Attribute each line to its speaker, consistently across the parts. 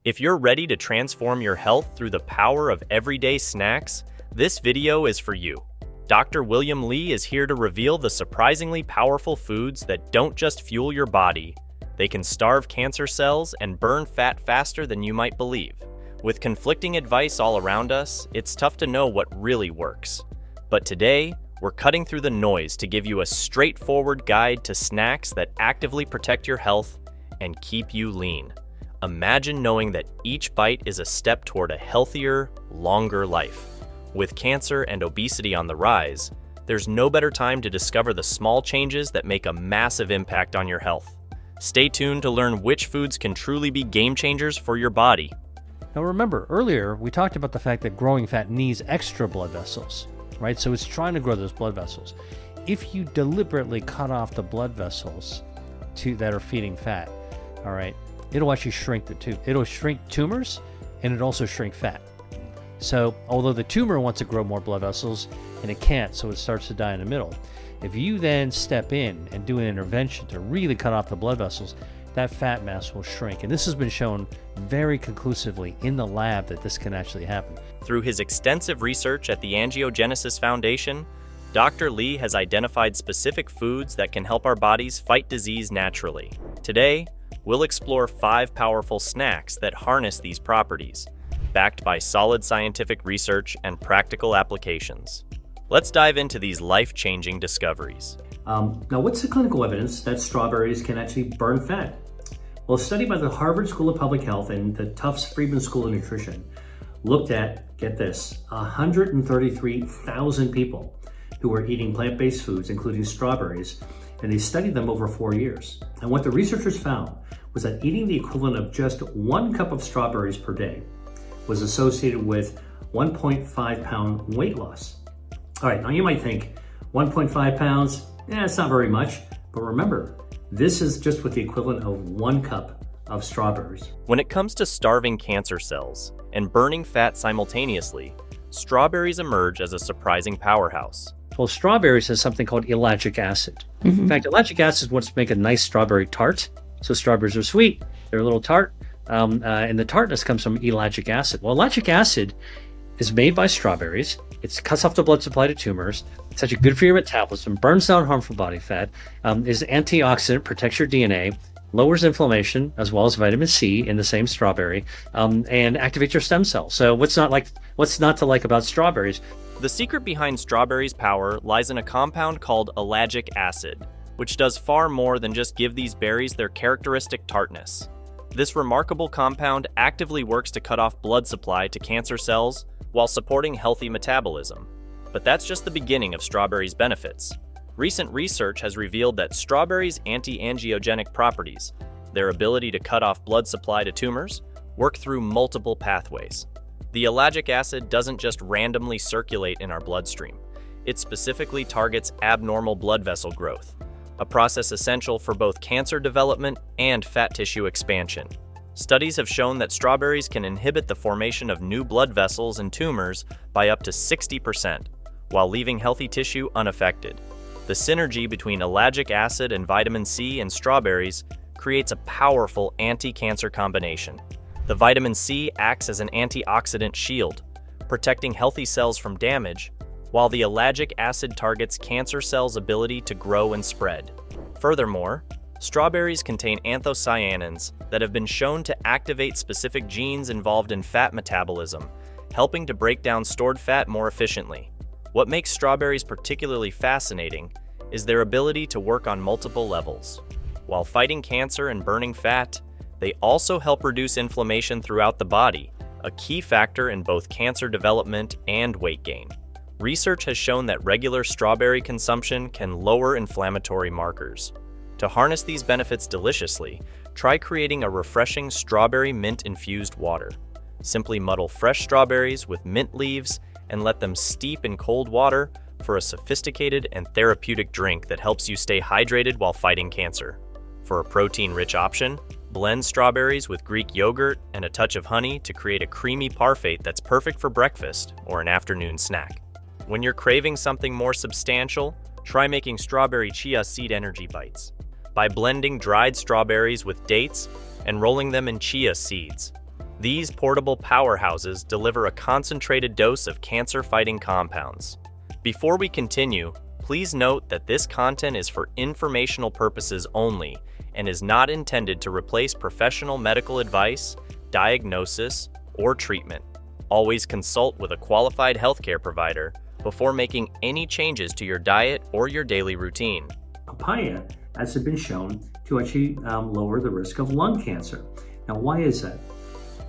Speaker 1: If you're ready to transform your health through the power of everyday snacks, this video is for you. Dr. William Li is here to reveal the surprisingly powerful foods that don't just fuel your body. They can starve cancer cells and burn fat faster than you might believe. With conflicting advice all around us, it's tough to know what really works. But today, we're cutting through the noise to give you a straightforward guide to snacks that actively protect your health and keep you lean. Imagine knowing that each bite is a step toward a healthier, longer life. With cancer and obesity on the rise, there's no better time to discover the small changes that make a massive impact on your health. Stay tuned to learn which foods can truly be game changers for your body.
Speaker 2: Now remember, earlier we talked about the fact that growing fat needs extra blood vessels, right? So it's trying to grow those blood vessels. If you deliberately cut off the blood vessels that are feeding fat, all right, it'll actually shrink it'll shrink tumors, and it'll also shrink fat. So although the tumor wants to grow more blood vessels and it can't, so it starts to die in the middle. If you then step in and do an intervention to really cut off the blood vessels, that fat mass will shrink. And this has been shown very conclusively in the lab that this can actually happen.
Speaker 1: Through his extensive research at the Angiogenesis Foundation, Dr. Li has identified specific foods that can help our bodies fight disease naturally. Today, we'll explore 5 powerful snacks that harness these properties, backed by solid scientific research and practical applications. Let's dive into these life-changing discoveries.
Speaker 3: Now, what's the clinical evidence that strawberries can actually burn fat? Well, a study by the Harvard School of Public Health and the Tufts Friedman School of Nutrition looked at, get this, 133,000 people who were eating plant-based foods, including strawberries, and they studied them over 4 years. And what the researchers found was that eating the equivalent of just 1 cup of strawberries per day was associated with 1.5 pound weight loss. All right, now you might think 1.5 pounds, it's not very much, but remember, this is just with the equivalent of 1 cup of strawberries.
Speaker 1: When it comes to starving cancer cells and burning fat simultaneously, strawberries emerge as a surprising powerhouse.
Speaker 2: Well, strawberries has something called ellagic acid. In fact, ellagic acid is what's make a nice strawberry tart. So strawberries are sweet, they're a little tart, and the tartness comes from ellagic acid. Well, ellagic acid is made by strawberries. It cuts off the blood supply to tumors. It's actually good for your metabolism, burns down harmful body fat, is an antioxidant, protects your DNA, lowers inflammation, as well as vitamin C in the same strawberry, and activates your stem cells. So what's not to like about strawberries?
Speaker 1: The secret behind strawberries' power lies in a compound called ellagic acid, which does far more than just give these berries their characteristic tartness. This remarkable compound actively works to cut off blood supply to cancer cells while supporting healthy metabolism. But that's just the beginning of strawberries' benefits. Recent research has revealed that strawberries' anti-angiogenic properties, their ability to cut off blood supply to tumors, work through multiple pathways. The ellagic acid doesn't just randomly circulate in our bloodstream. It specifically targets abnormal blood vessel growth, a process essential for both cancer development and fat tissue expansion. Studies have shown that strawberries can inhibit the formation of new blood vessels and tumors by up to 60%, while leaving healthy tissue unaffected. The synergy between ellagic acid and vitamin C in strawberries creates a powerful anti-cancer combination. The vitamin C acts as an antioxidant shield, protecting healthy cells from damage, while the ellagic acid targets cancer cells' ability to grow and spread. Furthermore, strawberries contain anthocyanins that have been shown to activate specific genes involved in fat metabolism, helping to break down stored fat more efficiently. What makes strawberries particularly fascinating is their ability to work on multiple levels. While fighting cancer and burning fat, they also help reduce inflammation throughout the body, a key factor in both cancer development and weight gain. Research has shown that regular strawberry consumption can lower inflammatory markers. To harness these benefits deliciously, try creating a refreshing strawberry mint-infused water. Simply muddle fresh strawberries with mint leaves and let them steep in cold water for a sophisticated and therapeutic drink that helps you stay hydrated while fighting cancer. For a protein-rich option, blend strawberries with Greek yogurt and a touch of honey to create a creamy parfait that's perfect for breakfast or an afternoon snack. When you're craving something more substantial, try making strawberry chia seed energy bites. By blending dried strawberries with dates and rolling them in chia seeds, These portable powerhouses deliver a concentrated dose of cancer-fighting compounds. Before we continue, please note that this content is for informational purposes only and is not intended to replace professional medical advice, diagnosis, or treatment. Always consult with a qualified healthcare provider before making any changes to your diet or your daily routine.
Speaker 3: Papaya has been shown to actually lower the risk of lung cancer. Now, why is that?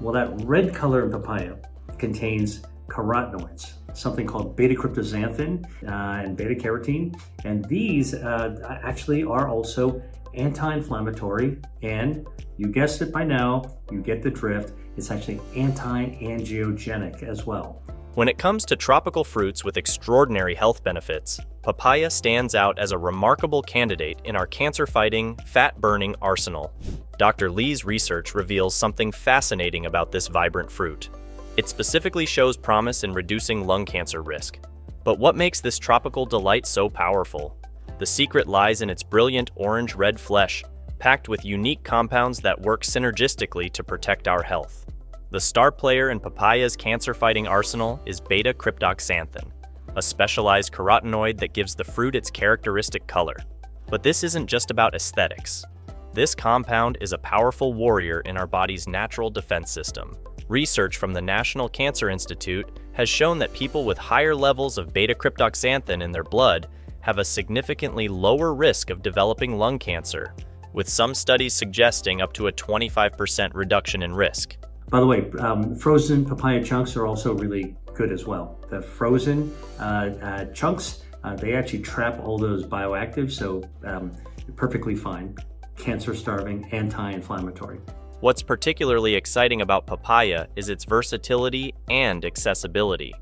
Speaker 3: Well, that red color in papaya contains carotenoids, something called beta-cryptoxanthin and beta-carotene, and these actually are also anti-inflammatory, and you guessed it by now, you get the drift, it's actually anti-angiogenic as well.
Speaker 1: When it comes to tropical fruits with extraordinary health benefits, papaya stands out as a remarkable candidate in our cancer-fighting, fat-burning arsenal. Dr. Lee's research reveals something fascinating about this vibrant fruit. It specifically shows promise in reducing lung cancer risk. But what makes this tropical delight so powerful? The secret lies in its brilliant orange-red flesh, packed with unique compounds that work synergistically to protect our health. The star player in papaya's cancer-fighting arsenal is beta-cryptoxanthin, a specialized carotenoid that gives the fruit its characteristic color. But this isn't just about aesthetics. This compound is a powerful warrior in our body's natural defense system. Research from the National Cancer Institute has shown that people with higher levels of beta-cryptoxanthin in their blood have a significantly lower risk of developing lung cancer, with some studies suggesting up to a 25% reduction in risk.
Speaker 3: By the way, frozen papaya chunks are also really good as well. The frozen chunks, they actually trap all those bioactives, so perfectly fine. Cancer-starving, anti-inflammatory.
Speaker 1: What's particularly exciting about papaya is its versatility and accessibility.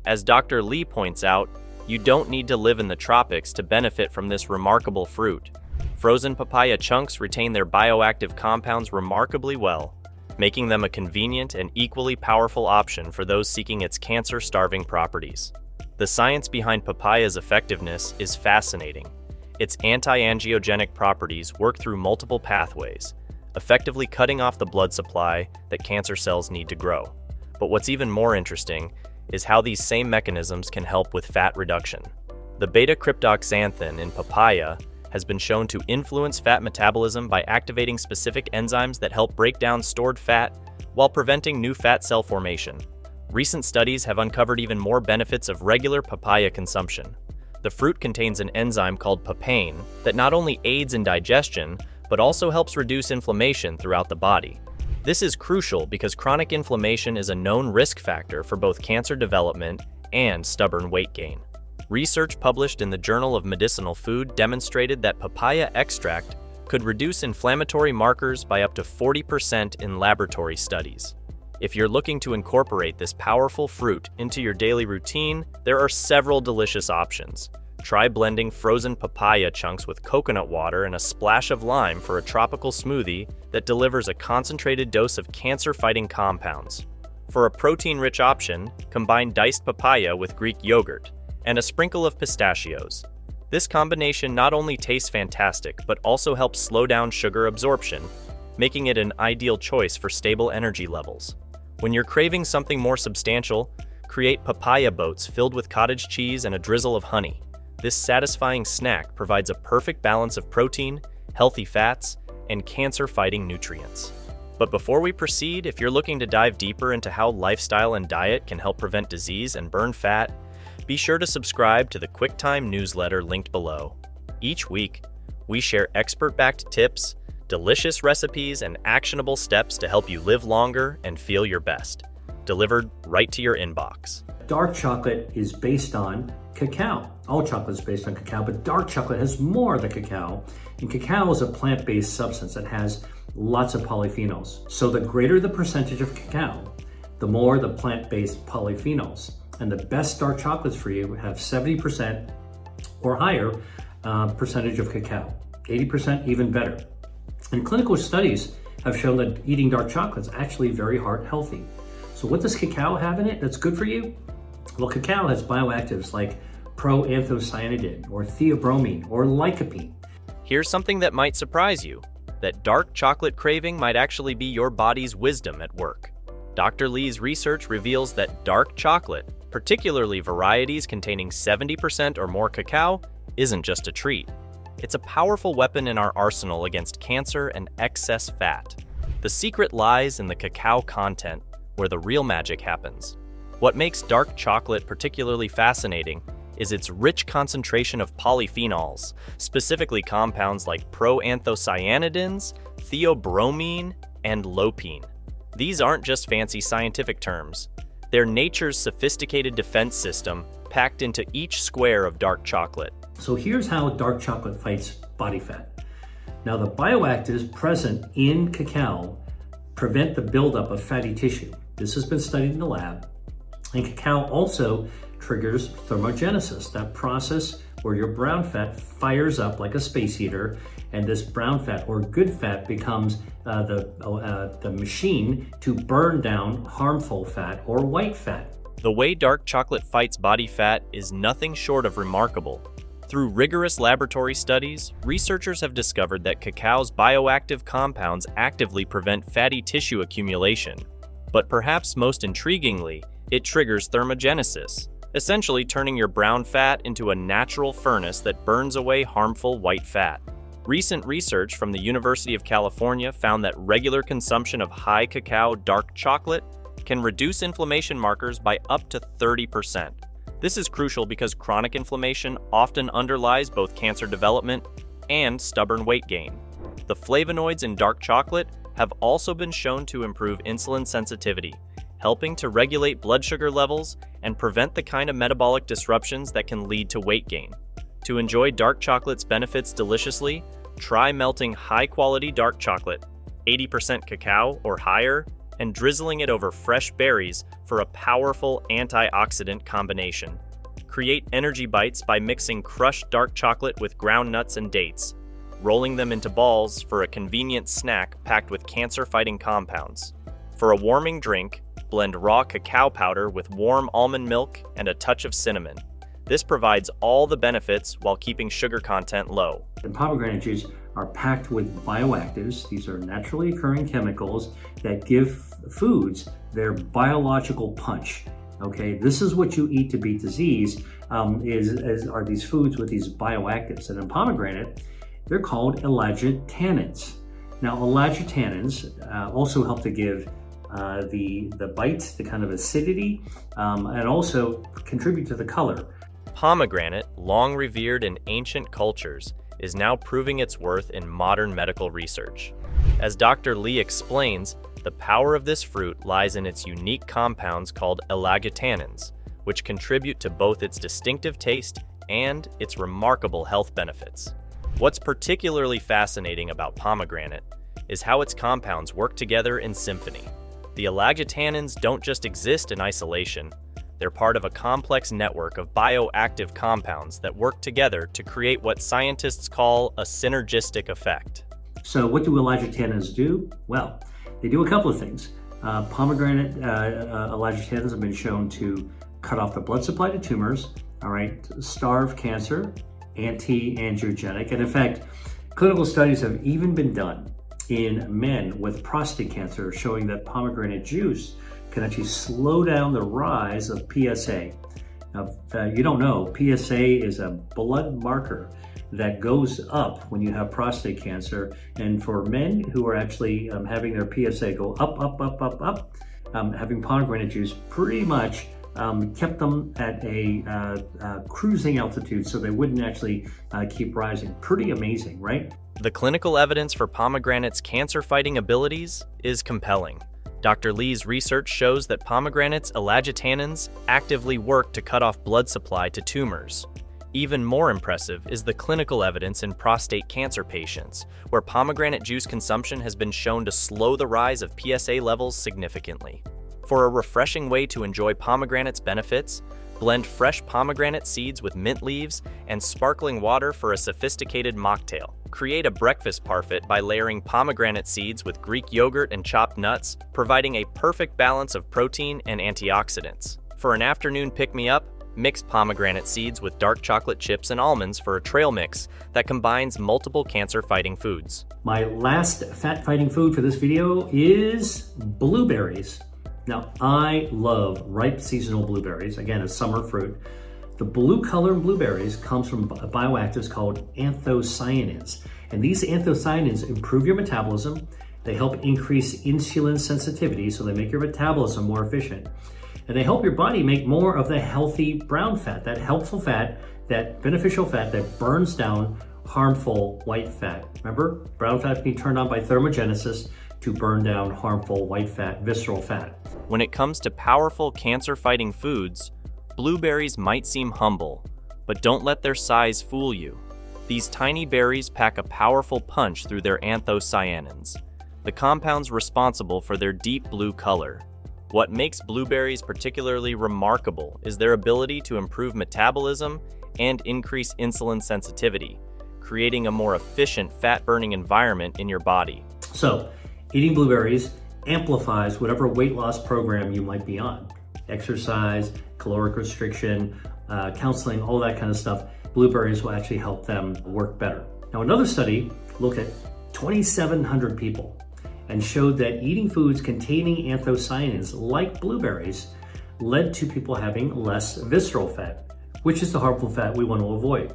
Speaker 1: As Dr. Lee points out, you don't need to live in the tropics to benefit from this remarkable fruit. Frozen papaya chunks retain their bioactive compounds remarkably well, making them a convenient and equally powerful option for those seeking its cancer-starving properties. The science behind papaya's effectiveness is fascinating. Its anti-angiogenic properties work through multiple pathways, effectively cutting off the blood supply that cancer cells need to grow. But what's even more interesting is how these same mechanisms can help with fat reduction. The beta-cryptoxanthin in papaya has been shown to influence fat metabolism by activating specific enzymes that help break down stored fat while preventing new fat cell formation. Recent studies have uncovered even more benefits of regular papaya consumption. The fruit contains an enzyme called papain that not only aids in digestion, but also helps reduce inflammation throughout the body. This is crucial because chronic inflammation is a known risk factor for both cancer development and stubborn weight gain. Research published in the Journal of Medicinal Food demonstrated that papaya extract could reduce inflammatory markers by up to 40% in laboratory studies. If you're looking to incorporate this powerful fruit into your daily routine, there are several delicious options. Try blending frozen papaya chunks with coconut water and a splash of lime for a tropical smoothie that delivers a concentrated dose of cancer-fighting compounds. For a protein-rich option, combine diced papaya with Greek yogurt and a sprinkle of pistachios. This combination not only tastes fantastic, but also helps slow down sugar absorption, making it an ideal choice for stable energy levels. When you're craving something more substantial, create papaya boats filled with cottage cheese and a drizzle of honey. This satisfying snack provides a perfect balance of protein, healthy fats, and cancer-fighting nutrients. But before we proceed, if you're looking to dive deeper into how lifestyle and diet can help prevent disease and burn fat, be sure to subscribe to the QuickTime newsletter linked below. Each week, we share expert-backed tips, delicious recipes, and actionable steps to help you live longer and feel your best, delivered right to your inbox.
Speaker 3: Dark chocolate is based on cacao. All chocolate is based on cacao, but dark chocolate has more than cacao. And cacao is a plant-based substance that has lots of polyphenols. So the greater the percentage of cacao, the more the plant-based polyphenols. And the best dark chocolates for you have 70% or higher percentage of cacao, 80% even better. And clinical studies have shown that eating dark chocolate is actually very heart healthy. So what does cacao have in it that's good for you? Well, cacao has bioactives like proanthocyanidin or theobromine or lycopene.
Speaker 1: Here's something that might surprise you, that dark chocolate craving might actually be your body's wisdom at work. Dr. Lee's research reveals that dark chocolate, particularly varieties containing 70% or more cacao, isn't just a treat. It's a powerful weapon in our arsenal against cancer and excess fat. The secret lies in the cacao content, where the real magic happens. What makes dark chocolate particularly fascinating is its rich concentration of polyphenols, specifically compounds like proanthocyanidins, theobromine, and lopine. These aren't just fancy scientific terms. They're nature's sophisticated defense system packed into each square of dark chocolate.
Speaker 3: So here's how dark chocolate fights body fat. Now, the bioactives present in cacao prevent the buildup of fatty tissue. This has been studied in the lab. And cacao also triggers thermogenesis, that process where your brown fat fires up like a space heater, and this brown fat or good fat becomes the machine to burn down harmful fat or white fat.
Speaker 1: The way dark chocolate fights body fat is nothing short of remarkable. Through rigorous laboratory studies, researchers have discovered that cacao's bioactive compounds actively prevent fatty tissue accumulation. But perhaps most intriguingly, it triggers thermogenesis, essentially turning your brown fat into a natural furnace that burns away harmful white fat. Recent research from the University of California found that regular consumption of high cacao dark chocolate can reduce inflammation markers by up to 30%. This is crucial because chronic inflammation often underlies both cancer development and stubborn weight gain. The flavonoids in dark chocolate have also been shown to improve insulin sensitivity, helping to regulate blood sugar levels and prevent the kind of metabolic disruptions that can lead to weight gain. To enjoy dark chocolate's benefits deliciously, try melting high-quality dark chocolate, 80% cacao or higher, and drizzling it over fresh berries for a powerful antioxidant combination. Create energy bites by mixing crushed dark chocolate with ground nuts and dates, rolling them into balls for a convenient snack packed with cancer-fighting compounds. For a warming drink, blend raw cacao powder with warm almond milk and a touch of cinnamon. This provides all the benefits while keeping sugar content low.
Speaker 3: And pomegranate juice are packed with bioactives. These are naturally occurring chemicals that give foods their biological punch. Okay, this is what you eat to beat disease, are these foods with these bioactives. And in pomegranate, they're called elagitannins. Now, elagitannins also help to give the bite, the kind of acidity, and also contribute to the color.
Speaker 1: Pomegranate, long revered in ancient cultures, is now proving its worth in modern medical research. As Dr. Lee explains, the power of this fruit lies in its unique compounds called elagitannins, which contribute to both its distinctive taste and its remarkable health benefits. What's particularly fascinating about pomegranate is how its compounds work together in symphony. The elagitannins don't just exist in isolation. They're part of a complex network of bioactive compounds that work together to create what scientists call a synergistic effect.
Speaker 3: So what do elagitannins do? Well, they do a couple of things. Pomegranate elagitannins have been shown to cut off the blood supply to tumors, starve cancer, anti-angiogenic, and in fact, clinical studies have even been done in men with prostate cancer showing that pomegranate juice can actually slow down the rise of PSA. Now, you don't know, PSA is a blood marker that goes up when you have prostate cancer. And for men who are actually having their PSA go up, having pomegranate juice pretty much kept them at a cruising altitude so they wouldn't actually keep rising. Pretty amazing, right?
Speaker 1: The clinical evidence for pomegranate's cancer-fighting abilities is compelling. Dr. Lee's research shows that pomegranate's elagitannins actively work to cut off blood supply to tumors. Even more impressive is the clinical evidence in prostate cancer patients, where pomegranate juice consumption has been shown to slow the rise of PSA levels significantly. For a refreshing way to enjoy pomegranate's benefits, blend fresh pomegranate seeds with mint leaves and sparkling water for a sophisticated mocktail. Create a breakfast parfait by layering pomegranate seeds with Greek yogurt and chopped nuts, providing a perfect balance of protein and antioxidants. For an afternoon pick-me-up, mix pomegranate seeds with dark chocolate chips and almonds for a trail mix that combines multiple cancer-fighting foods.
Speaker 3: My last fat-fighting food for this video is blueberries. Now, I love ripe seasonal blueberries, again, a summer fruit. The blue color in blueberries comes from bioactives called anthocyanins. And these anthocyanins improve your metabolism. They help increase insulin sensitivity, so they make your metabolism more efficient. And they help your body make more of the healthy brown fat, that helpful fat, that beneficial fat that burns down harmful white fat. Remember, brown fat being turned on by thermogenesis to burn down harmful white fat, visceral fat.
Speaker 1: When it comes to powerful cancer-fighting foods, blueberries might seem humble, but don't let their size fool you. These tiny berries pack a powerful punch through their anthocyanins, the compounds responsible for their deep blue color. What makes blueberries particularly remarkable is their ability to improve metabolism and increase insulin sensitivity, creating a more efficient fat-burning environment in your body.
Speaker 3: So, eating blueberries amplifies whatever weight loss program you might be on. Exercise, caloric restriction, counseling, all that kind of stuff. Blueberries will actually help them work better. Now, another study looked at 2,700 people and showed that eating foods containing anthocyanins like blueberries led to people having less visceral fat, which is the harmful fat we want to avoid.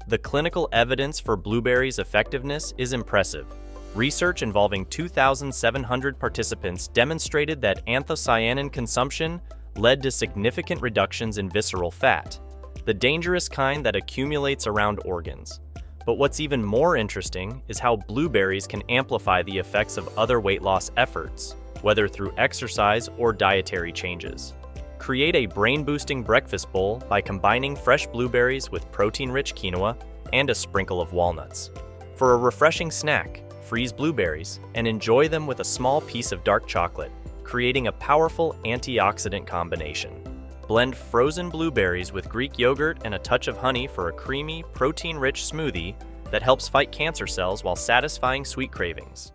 Speaker 1: The clinical evidence for blueberries' effectiveness is impressive. Research involving 2,700 participants demonstrated that anthocyanin consumption led to significant reductions in visceral fat, the dangerous kind that accumulates around organs. But what's even more interesting is how blueberries can amplify the effects of other weight loss efforts, whether through exercise or dietary changes. Create a brain-boosting breakfast bowl by combining fresh blueberries with protein-rich quinoa and a sprinkle of walnuts. For a refreshing snack, freeze blueberries and enjoy them with a small piece of dark chocolate, creating a powerful antioxidant combination. Blend frozen blueberries with Greek yogurt and a touch of honey for a creamy, protein-rich smoothie that helps fight cancer cells while satisfying sweet cravings.